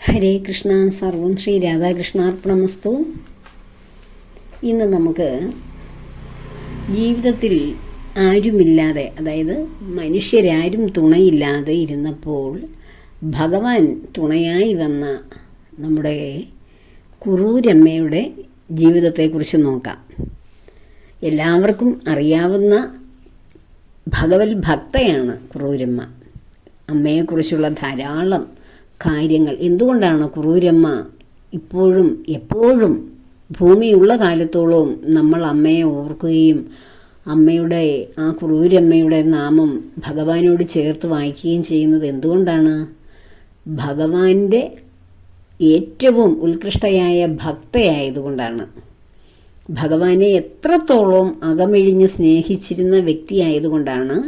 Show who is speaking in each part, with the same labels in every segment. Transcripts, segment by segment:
Speaker 1: ഹരേ കൃഷ്ണ. സർവം ശ്രീ രാധാകൃഷ്ണാർപ്പണമസ്തു. ഇന്ന് നമുക്ക് ജീവിതത്തിൽ ആരുമില്ലാതെ, അതായത് മനുഷ്യരാരും തുണയില്ലാതെ ഇരുന്നപ്പോൾ ഭഗവാൻ തുണയായി വന്ന നമ്മുടെ കുറൂരമ്മയുടെ ജീവിതത്തെക്കുറിച്ച് നോക്കാം. എല്ലാവർക്കും അറിയാവുന്ന ഭഗവത് ഭക്തയാണ് കുറൂരമ്മ. അമ്മയെക്കുറിച്ചുള്ള ധാരാളം കാര്യങ്ങൾ. എന്തുകൊണ്ടാണ് കുറൂരമ്മ ഇപ്പോഴും എപ്പോഴും ഭൂമിയുള്ള കാലത്തോളവും നമ്മൾ അമ്മയെ ഓർക്കുകയും അമ്മയുടെ ആ കുറൂരമ്മയുടെ നാമം ഭഗവാനോട് ചേർത്ത് വായിക്കുകയും ചെയ്യുന്നത് എന്തുകൊണ്ടാണ്? ഭഗവാന്റെ ഏറ്റവും ഉത്കൃഷ്ടയായ ഭക്തയായതുകൊണ്ടാണ്. ഭഗവാനെ എത്രത്തോളം അകമെഴിഞ്ഞ് സ്നേഹിച്ചിരുന്ന വ്യക്തിയായതുകൊണ്ടാണ്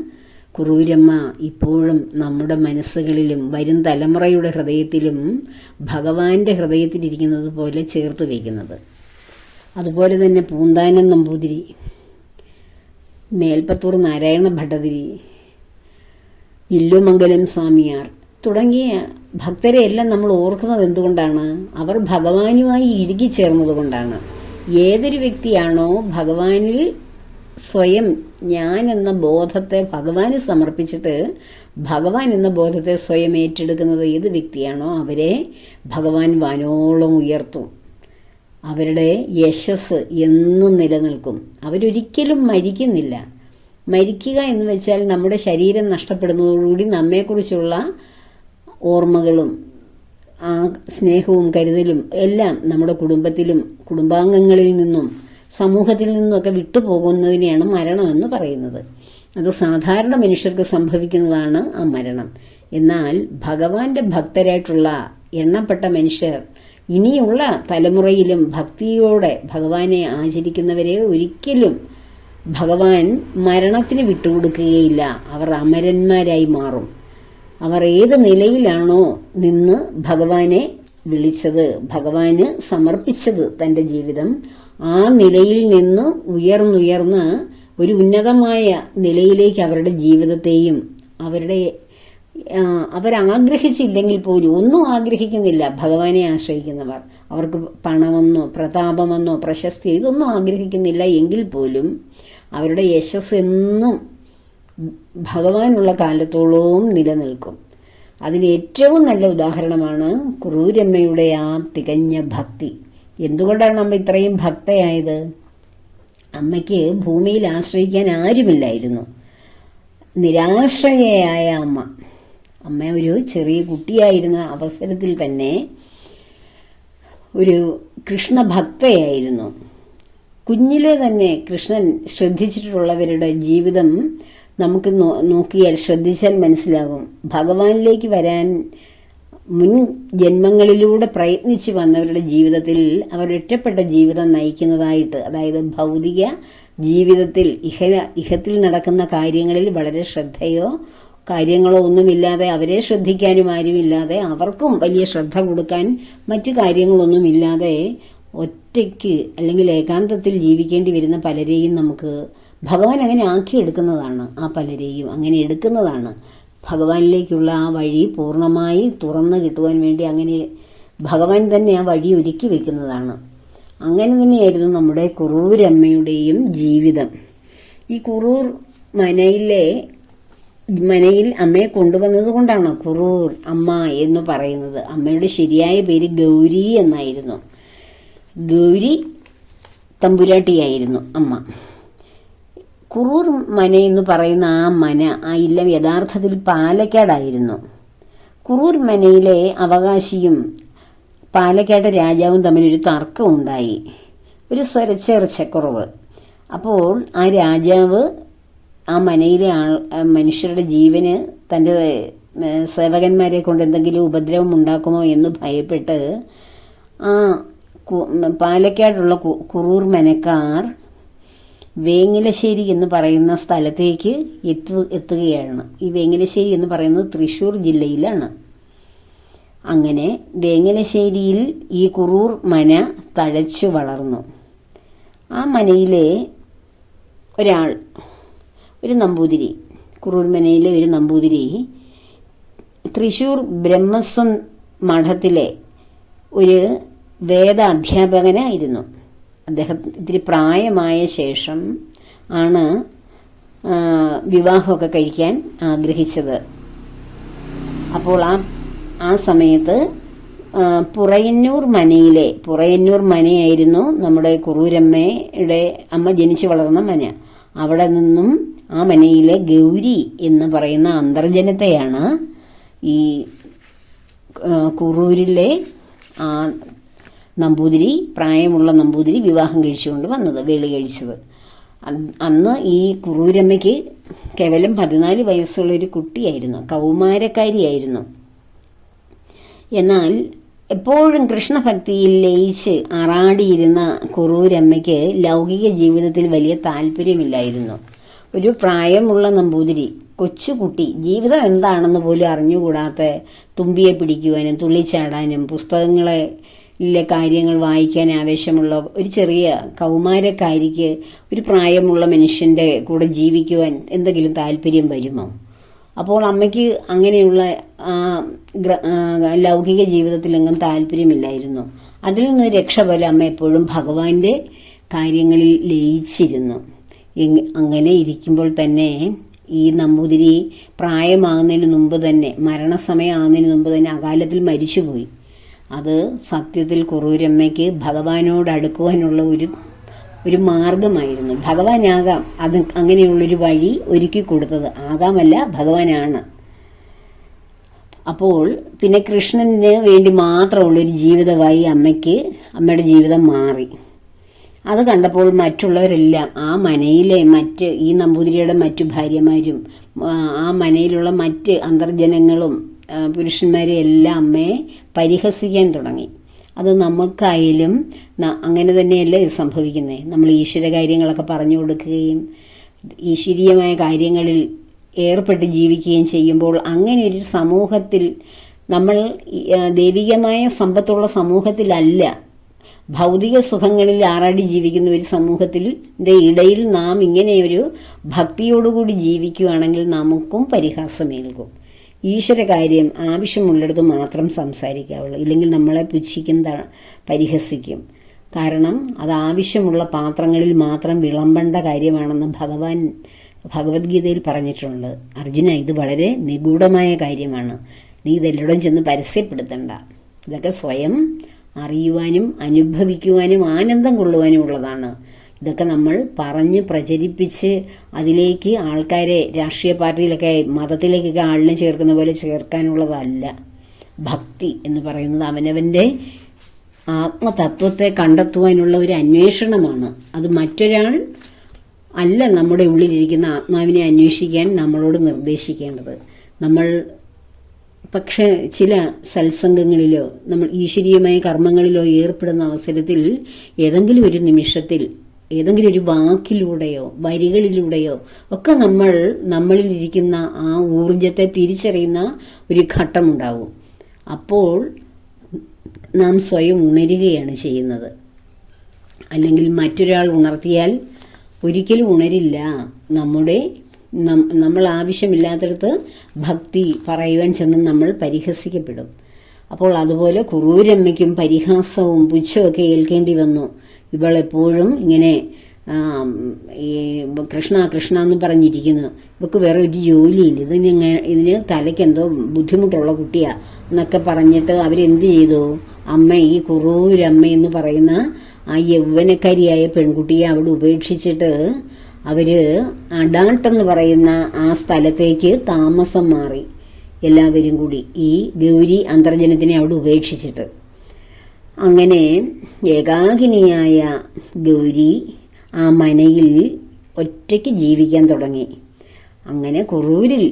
Speaker 1: കുറൂരമ്മ ഇപ്പോഴും നമ്മുടെ മനസ്സുകളിലും വരും തലമുറയുടെ ഹൃദയത്തിലും ഭഗവാന്റെ ഹൃദയത്തിലിരിക്കുന്നത് പോലെ ചേർത്ത് വയ്ക്കുന്നത്. അതുപോലെ തന്നെ പൂന്താനം നമ്പൂതിരി, മേൽപ്പത്തൂർ നാരായണ ഭട്ടതിരി, ഇല്ലുമംഗലം സ്വാമിയാർ തുടങ്ങിയ ഭക്തരെയെല്ലാം നമ്മൾ ഓർക്കുന്നത് എന്തുകൊണ്ടാണ്? അവർ ഭഗവാനുമായി ഇഴുകിച്ചേർന്നത് കൊണ്ടാണ്. ഏതൊരു വ്യക്തിയാണോ ഭഗവാനിൽ സ്വയം ഞാൻ എന്ന ബോധത്തെ ഭഗവാന് സമർപ്പിച്ചിട്ട് ഭഗവാൻ എന്ന ബോധത്തെ സ്വയം ഏറ്റെടുക്കുന്നത് ഏത് വ്യക്തിയാണോ അവരെ ഭഗവാൻ വാനോളം ഉയർത്തും. അവരുടെ യശസ് എന്നും നിലനിൽക്കും. അവരൊരിക്കലും മരിക്കുന്നില്ല. മരിക്കുക എന്ന് വെച്ചാൽ നമ്മുടെ ശരീരം നഷ്ടപ്പെടുന്നതോടുകൂടി നമ്മെക്കുറിച്ചുള്ള ഓർമ്മകളും ആ സ്നേഹവും കരുതലും എല്ലാം നമ്മുടെ കുടുംബത്തിലും കുടുംബാംഗങ്ങളിൽ നിന്നും സമൂഹത്തിൽ നിന്നുമൊക്കെ വിട്ടുപോകുന്നതിനെയാണ് മരണമെന്ന് പറയുന്നത്. അത് സാധാരണ മനുഷ്യർക്ക് സംഭവിക്കുന്നതാണ് ആ മരണം. എന്നാൽ ഭഗവാന്റെ ഭക്തരായിട്ടുള്ള എണ്ണപ്പെട്ട മനുഷ്യർ ഇനിയുള്ള തലമുറയിലും ഭക്തിയോടെ ഭഗവാനെ ആചരിക്കുന്നവരെ ഒരിക്കലും ഭഗവാൻ മരണത്തിന് വിട്ടുകൊടുക്കുകയില്ല. അവർ അമരന്മാരായി മാറും. അവർ ഏത് നിലയിലാണോ നിന്ന് ഭഗവാനെ വിളിച്ചത്, ഭഗവാന് സമർപ്പിച്ചത് തൻ്റെ ജീവിതം, ആ നിലയിൽ നിന്ന് ഉയർന്നുയർന്ന് ഒരു ഉന്നതമായ നിലയിലേക്ക് അവരുടെ ജീവിതത്തെയും അവരാഗ്രഹിച്ചില്ലെങ്കിൽ പോലും ഒന്നും ആഗ്രഹിക്കുന്നില്ല ഭഗവാനെ ആശ്രയിക്കുന്നവർ. അവർക്ക് പണമെന്നോ പ്രതാപമെന്നോ പ്രശസ്തി ഇതൊന്നും ആഗ്രഹിക്കുന്നില്ല എങ്കിൽ പോലും അവരുടെ യശസ് എന്നും ഭഗവാനുള്ള കാലത്തോളവും നിലനിൽക്കും. അതിന് ഏറ്റവും നല്ല ഉദാഹരണമാണ് കുറൂരമ്മയുടെ ആ തികഞ്ഞ ഭക്തി. എന്തുകൊണ്ടാണ് അമ്മ ഇത്രയും ഭക്തയായത്? അമ്മയ്ക്ക് ഭൂമിയിൽ ആശ്രയിക്കാൻ ആരുമില്ലായിരുന്നു. നിരാശ്രയയായ അമ്മ ഒരു ചെറിയ കുട്ടിയായിരുന്ന അവസരത്തിൽ തന്നെ ഒരു കൃഷ്ണഭക്തയായിരുന്നു. കുഞ്ഞിലെ തന്നെ കൃഷ്ണൻ ശ്രദ്ധിച്ചിട്ടുള്ളവരുടെ ജീവിതം നമുക്ക് നോക്കിയാൽ ശ്രദ്ധിച്ചാൽ മനസ്സിലാകും. ഭഗവാനിലേക്ക് വരാൻ മുൻ ജന്മങ്ങളിലൂടെ പ്രയത്നിച്ച് വന്നവരുടെ ജീവിതത്തിൽ അവർ ഒറ്റപ്പെട്ട ജീവിതം നയിക്കുന്നതായിട്ട്, അതായത് ഭൗതിക ജീവിതത്തിൽ ഇഹത്തിൽ നടക്കുന്ന കാര്യങ്ങളിൽ വളരെ ശ്രദ്ധയോ കാര്യങ്ങളോ ഒന്നുമില്ലാതെ, അവരെ ശ്രദ്ധിക്കാനും ആരുമില്ലാതെ, അവർക്കും വലിയ ശ്രദ്ധ കൊടുക്കാൻ മറ്റു കാര്യങ്ങളൊന്നുമില്ലാതെ ഒറ്റയ്ക്ക് അല്ലെങ്കിൽ ഏകാന്തത്തിൽ ജീവിക്കേണ്ടി വരുന്ന പലരെയും നമുക്ക് ഭഗവാൻ അങ്ങനെ ആക്കിയെടുക്കുന്നതാണ്. ആ പലരെയും അങ്ങനെ എടുക്കുന്നതാണ്. ഭഗവാനിലേക്കുള്ള ആ വഴി പൂർണ്ണമായി തുറന്നു കിട്ടുവാൻ വേണ്ടി അങ്ങനെ ഭഗവാൻ തന്നെ ആ വഴി ഒരുക്കി വെക്കുന്നതാണ്. അങ്ങനെ തന്നെയായിരുന്നു നമ്മുടെ കുറൂരമ്മയുടെയും ജീവിതം. ഈ കുറൂർ മനയിൽ അമ്മയെ കൊണ്ടുവന്നത് കൊണ്ടാണ് കുറൂർ അമ്മ എന്ന് പറയുന്നത്. അമ്മയുടെ ശരിയായ പേര് ഗൗരി എന്നായിരുന്നു. ഗൗരി തമ്പുരാട്ടിയായിരുന്നു അമ്മ. കുറൂർ മന എന്ന് പറയുന്ന ആ ഇല്ലം യഥാർത്ഥത്തിൽ പാലക്കാടായിരുന്നു. കുറൂർ മനയിലെ അവകാശിയും പാലക്കാട് രാജാവും തമ്മിലൊരു തർക്കം ഉണ്ടായി, ഒരു സ്വരച്ചേർച്ചക്കുറവ്. അപ്പോൾ ആ രാജാവ് ആ മനയിലെ മനുഷ്യരുടെ ജീവന് തൻ്റെ സേവകന്മാരെ കൊണ്ട് എന്തെങ്കിലും ഉപദ്രവം ഉണ്ടാക്കുമോ എന്ന് ഭയപ്പെട്ട് ആ പാലക്കാടുള്ള കുറൂർ മനക്കാർ വേങ്ങലശ്ശേരി എന്ന് പറയുന്ന സ്ഥലത്തേക്ക് എത്തുകയാണ്. ഈ വേങ്ങലശ്ശേരി എന്ന് പറയുന്നത് തൃശ്ശൂർ ജില്ലയിലാണ്. അങ്ങനെ വേങ്ങലശ്ശേരിയിൽ ഈ കുറൂർ മന തഴച്ചു വളർന്നു. ആ മനയിലെ ഒരു നമ്പൂതിരി, കുറൂർ മനയിലെ ഒരു നമ്പൂതിരി തൃശ്ശൂർ ബ്രഹ്മസ്വം മഠത്തിലെ ഒരു വേദ അധ്യാപകനായിരുന്നു. അദ്ദേഹം ഇത്തിരി പ്രായമായ ശേഷം ആണ് വിവാഹമൊക്കെ കഴിക്കാൻ ആഗ്രഹിച്ചത്. അപ്പോൾ ആ സമയത്ത് പുറയന്നൂർ മനയായിരുന്നു നമ്മുടെ കുറൂരമ്മയുടെ അമ്മ ജനിച്ചു വളർന്ന മന. അവിടെ നിന്നും ആ മനയിലെ ഗൗരി എന്ന് പറയുന്ന അന്തർജനത്തെയാണ് ഈ കുറൂരിലെ നമ്പൂതിരി, പ്രായമുള്ള നമ്പൂതിരി വിവാഹം കഴിച്ചുകൊണ്ട് വന്നത്, വേളി കഴിച്ചത്. അന്ന് ഈ കുറൂരമ്മയ്ക്ക് കേവലം 14 വയസ്സുള്ളൊരു കുട്ടിയായിരുന്നു, കൗമാരക്കാരിയായിരുന്നു. എന്നാൽ എപ്പോഴും കൃഷ്ണഭക്തിയിൽ ലയിച്ച് ആറാടിയിരുന്ന കുറൂരമ്മയ്ക്ക് ലൗകിക ജീവിതത്തിൽ വലിയ താല്പര്യമില്ലായിരുന്നു. ഒരു പ്രായമുള്ള നമ്പൂതിരി, കൊച്ചുകുട്ടി, ജീവിതം എന്താണെന്ന് പോലും അറിഞ്ഞുകൂടാത്ത, തുമ്പിയെ പിടിക്കുവാനും തുള്ളിച്ചാടാനും പുസ്തകങ്ങളിലെ കാര്യങ്ങൾ വായിക്കാൻ ആവേശമുള്ള ഒരു ചെറിയ കൗമാരക്കാരിക്ക് ഒരു പ്രായമുള്ള മനുഷ്യൻ്റെ കൂടെ ജീവിക്കുവാൻ എന്തെങ്കിലും താല്പര്യം വരുമോ? അപ്പോൾ അമ്മയ്ക്ക് അങ്ങനെയുള്ള ലൗകിക ജീവിതത്തിലെങ്ങും താല്പര്യമില്ലായിരുന്നു. അതിൽ നിന്ന് രക്ഷപോലെ അമ്മ എപ്പോഴും ഭഗവാന്റെ കാര്യങ്ങളിൽ ലയിച്ചിരുന്നു. അങ്ങനെ ഇരിക്കുമ്പോൾ തന്നെ ഈ നമ്പൂതിരി പ്രായമാകുന്നതിന് മുമ്പ് തന്നെ, മരണസമയമാകുന്നതിന് മുമ്പ് തന്നെ അകാലത്തിൽ മരിച്ചുപോയി. അത് സത്യത്തിൽ കുറൂരമ്മയ്ക്ക് ഭഗവാനോട് അടുക്കുവാനുള്ള ഒരു മാർഗമായിരുന്നു. ഭഗവാനാകാം അത് അങ്ങനെയുള്ളൊരു വഴി ഒരുക്കി കൊടുത്തത്, ആകാമല്ല ഭഗവാനാണ്. അപ്പോൾ പിന്നെ കൃഷ്ണന് വേണ്ടി മാത്രമുള്ളൊരു ജീവിതമായി അമ്മയുടെ ജീവിതം മാറി. അത് കണ്ടപ്പോൾ മറ്റുള്ളവരെല്ലാം, ആ മനയിലെ ഈ നമ്പൂതിരിയുടെ മറ്റു ഭാര്യമാരും ആ മനയിലുള്ള മറ്റ് അന്തർജനങ്ങളും പുരുഷന്മാരും എല്ലാം അമ്മയെ പരിഹസിക്കാൻ തുടങ്ങി. അത് നമുക്കായാലും അങ്ങനെ തന്നെയല്ലേ സംഭവിക്കുന്നത്. നമ്മൾ ഈശ്വര കാര്യങ്ങളൊക്കെ പറഞ്ഞു കൊടുക്കുകയും ഈശ്വരീയമായ കാര്യങ്ങളിൽ ഏർപ്പെട്ട് ജീവിക്കുകയും ചെയ്യുമ്പോൾ അങ്ങനെ ഒരു സമൂഹത്തിൽ, നമ്മൾ ദൈവികമായ സമ്പത്തുള്ള സമൂഹത്തിലല്ല, ഭൗതിക സുഖങ്ങളിൽ ആറാടി ജീവിക്കുന്ന ഒരു സമൂഹത്തിൻ്റെ ഇടയിൽ നാം ഇങ്ങനെയൊരു ഭക്തിയോടുകൂടി ജീവിക്കുകയാണെങ്കിൽ നമുക്കും പരിഹാസമേൽക്കും. ഈശ്വര കാര്യം ആവശ്യമുള്ളിടത്ത് മാത്രം സംസാരിക്കാവുള്ളൂ, ഇല്ലെങ്കിൽ നമ്മളെ പുച്ഛിക്കും, പരിഹസിക്കും. കാരണം അത് ആവശ്യമുള്ള പാത്രങ്ങളിൽ മാത്രം വിളമ്പേണ്ട കാര്യമാണെന്ന് ഭഗവത്ഗീതയിൽ പറഞ്ഞിട്ടുണ്ട്. അർജുന, ഇത് വളരെ നിഗൂഢമായ കാര്യമാണ്, നീ ഇതെല്ലാം ചെന്ന് പരസ്യപ്പെടുത്തണ്ട. ഇതൊക്കെ സ്വയം അറിയുവാനും അനുഭവിക്കുവാനും ആനന്ദം കൊള്ളുവാനും ഉള്ളതാണ്. ഇതൊക്കെ നമ്മൾ പറഞ്ഞ് പ്രചരിപ്പിച്ച് അതിലേക്ക് ആൾക്കാരെ രാഷ്ട്രീയ പാർട്ടിയിലൊക്കെ മതത്തിലേക്കൊക്കെ ആളിനെ ചേർക്കുന്ന പോലെ ചേർക്കാനുള്ളതല്ല. ഭക്തി എന്ന് പറയുന്നത് അവനവൻ്റെ ആത്മതത്വത്തെ കണ്ടെത്തുവാനുള്ള ഒരു അന്വേഷണമാണ്. അത് മറ്റൊരാൾ അല്ല നമ്മുടെ ഉള്ളിലിരിക്കുന്ന ആത്മാവിനെ അന്വേഷിക്കാൻ നമ്മളോട് നിർദ്ദേശിക്കേണ്ടത്. നമ്മൾ പക്ഷേ ചില സത്സംഗങ്ങളിലോ നമ്മൾ ഈശ്വരീയമായ കർമ്മങ്ങളിലോ ഏർപ്പെടുന്ന അവസരത്തിൽ ഏതെങ്കിലും ഒരു നിമിഷത്തിൽ, ഏതെങ്കിലും ഒരു വാക്കിലൂടെയോ വരികളിലൂടെയോ ഒക്കെ നമ്മളിലിരിക്കുന്ന ആ ഊർജത്തെ തിരിച്ചറിയുന്ന ഒരു ഘട്ടമുണ്ടാവും. അപ്പോൾ നാം സ്വയം ഉണരുകയാണ് ചെയ്യുന്നത്. അല്ലെങ്കിൽ മറ്റൊരാൾ ഉണർത്തിയാൽ ഒരിക്കലും ഉണരില്ല. നമ്മൾ ആവശ്യമില്ലാത്തടത്ത് ഭക്തി പറയുവാൻ ചെന്ന് നമ്മൾ പരിഹസിക്കപ്പെടും. അപ്പോൾ അതുപോലെ കുറൂരമ്മയ്ക്കും പരിഹാസവും പുച്ഛമൊക്കെ ഏൽക്കേണ്ടി വന്നു. ഇവളെപ്പോഴും ഇങ്ങനെ ഈ കൃഷ്ണ കൃഷ്ണ എന്ന് പറഞ്ഞിരിക്കുന്നു, ഇവൾക്ക് വേറെ ഒരു ജോലിയില്ല, ഇതിന് തലയ്ക്കെന്തോ ബുദ്ധിമുട്ടുള്ള കുട്ടിയാ എന്നൊക്കെ പറഞ്ഞിട്ട് അവരെന്ത് ചെയ്തു? ഈ കുറൂരമ്മ എന്ന് പറയുന്ന ആ യൗവനക്കാരിയായ പെൺകുട്ടിയെ അവിടെ ഉപേക്ഷിച്ചിട്ട് അവര് അടാട്ടെന്ന് പറയുന്ന ആ സ്ഥലത്തേക്ക് താമസം മാറി. എല്ലാവരും കൂടി ഈ ഗൗരി അന്തർജനത്തിനെ അവിടെ ഉപേക്ഷിച്ചിട്ട്. അങ്ങനെ ഏകാകിനിയായ ഗൗരി ആ മനയിൽ ഒറ്റയ്ക്ക് ജീവിക്കാൻ തുടങ്ങി. അങ്ങനെ കുറൂരിൽ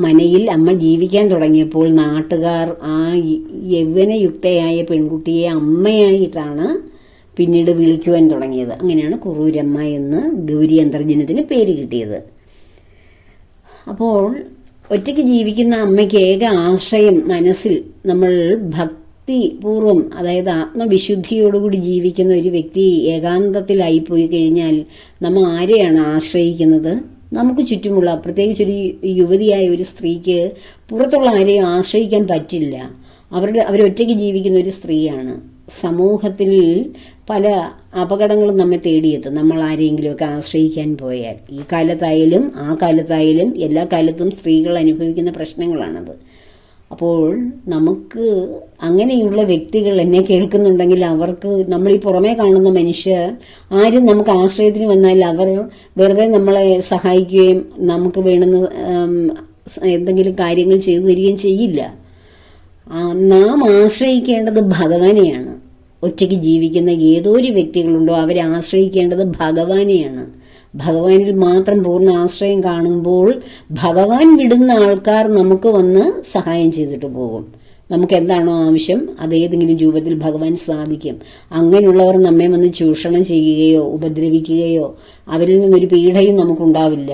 Speaker 1: മനയിൽ അമ്മ ജീവിക്കാൻ തുടങ്ങിയപ്പോൾ നാട്ടുകാർ ആ യൗവനയുക്തയായ പെൺകുട്ടിയെ അമ്മയായിട്ടാണ് പിന്നീട് വിളിക്കുവാൻ തുടങ്ങിയത്. അങ്ങനെയാണ് കുറൂരമ്മ എന്ന് ഗൗരി അന്തർജനത്തിന് പേര് കിട്ടിയത്. അപ്പോൾ ഒറ്റയ്ക്ക് ജീവിക്കുന്ന അമ്മയ്ക്ക് ഏക ആശ്രയം മനസ്സിൽ നമ്മൾ ഭക്തിപൂർവം, അതായത് ആത്മവിശുദ്ധിയോടുകൂടി ജീവിക്കുന്ന ഒരു വ്യക്തി ഏകാന്തത്തിലായിപ്പോയി കഴിഞ്ഞാൽ നമ്മൾ ആരെയാണ് ആശ്രയിക്കുന്നത്? നമുക്ക് ചുറ്റുമുള്ള, പ്രത്യേകിച്ചൊരു യുവതിയായ ഒരു സ്ത്രീക്ക് പുറത്തുള്ള ആരെയും ആശ്രയിക്കാൻ പറ്റില്ല. അവരൊറ്റയ്ക്ക് ജീവിക്കുന്ന ഒരു സ്ത്രീയാണ്. സമൂഹത്തിൽ പല അപകടങ്ങളും നമ്മെ തേടിയെത്തും നമ്മൾ ആരെങ്കിലുമൊക്കെ ആശ്രയിക്കാൻ പോയാൽ. ഈ കാലത്തായാലും ആ കാലത്തായാലും എല്ലാ കാലത്തും സ്ത്രീകൾ അനുഭവിക്കുന്ന പ്രശ്നങ്ങളാണത്. അപ്പോൾ നമുക്ക് അങ്ങനെയുള്ള വ്യക്തികൾ എന്നെ കേൾക്കുന്നുണ്ടെങ്കിൽ അവർക്ക്, നമ്മൾ ഈ പുറമേ കാണുന്ന മനുഷ്യർ ആരും നമുക്ക് ആശ്രയത്തിന് വന്നാൽ അവർ വെറുതെ നമ്മളെ സഹായിക്കുകയും നമുക്ക് വേണ്ടുന്ന എന്തെങ്കിലും കാര്യങ്ങൾ ചെയ്തു തരികയും ചെയ്യില്ല. നാം ആശ്രയിക്കേണ്ടത് ഭഗവാനെയാണ്. ഒറ്റയ്ക്ക് ജീവിക്കുന്ന ഏതൊരു വ്യക്തികളുണ്ടോ അവരെ ആശ്രയിക്കേണ്ടത് ഭഗവാനെയാണ്. ഭഗവാനിൽ മാത്രം പൂർണ്ണ ആശ്രയം കാണുമ്പോൾ ഭഗവാൻ വിടുന്ന ആൾക്കാർ നമുക്ക് വന്ന് സഹായം ചെയ്തിട്ട് പോകും. നമുക്ക് എന്താണോ ആവശ്യം അത് ഏതെങ്കിലും രൂപത്തിൽ ഭഗവാൻ സാധിക്കും. അങ്ങനെയുള്ളവർ നമ്മെ വന്ന് ചൂഷണം ചെയ്യുകയോ ഉപദ്രവിക്കുകയോ അവരിൽ നിന്നൊരു പീഡയും നമുക്കുണ്ടാവില്ല.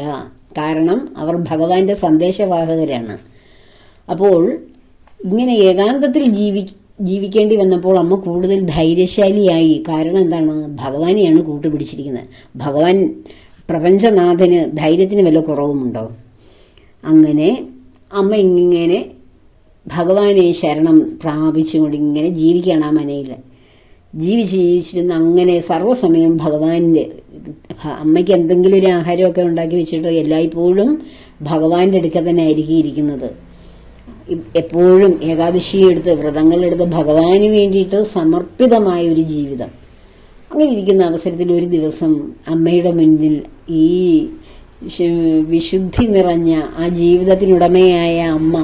Speaker 1: കാരണം അവർ ഭഗവാന്റെ സന്ദേശവാഹകരാണ്. അപ്പോൾ ഇങ്ങനെ ഏകാന്തത്തിൽ ജീവിക്കേണ്ടി വന്നപ്പോൾ അമ്മ കൂടുതൽ ധൈര്യശാലിയായി. കാരണം എന്താണ്? ഭഗവാനെയാണ് കൂട്ടുപിടിച്ചിരിക്കുന്നത്. ഭഗവാൻ പ്രപഞ്ചനാഥന് ധൈര്യത്തിന് വല്ല കുറവുമുണ്ടോ? അങ്ങനെ അമ്മ ഇങ്ങനെ ഭഗവാനെ ശരണം പ്രാപിച്ചുകൊണ്ട് ഇങ്ങനെ ജീവിക്കുകയാണ് ആ മനയിൽ. ജീവിച്ചിരുന്ന് അങ്ങനെ സർവ്വസമയം ഭഗവാന്റെ, അമ്മയ്ക്ക് എന്തെങ്കിലും ഒരു ആഹാരമൊക്കെ ഉണ്ടാക്കി വെച്ചിട്ട് എല്ലായ്പ്പോഴും ഭഗവാന്റെ അടുക്ക തന്നെ ആയിരിക്കും ഇരിക്കുന്നത്. എപ്പോഴും ഏകാദശി എടുത്ത് വ്രതങ്ങളെടുത്ത് ഭഗവാന് വേണ്ടിയിട്ട് സമർപ്പിതമായ ഒരു ജീവിതം. അങ്ങനെ ഇരിക്കുന്ന അവസരത്തിൽ ഒരു ദിവസം അമ്മയുടെ മുന്നിൽ ഈ വിശുദ്ധി നിറഞ്ഞ ആ ജീവിതത്തിനുടമയായ അമ്മ,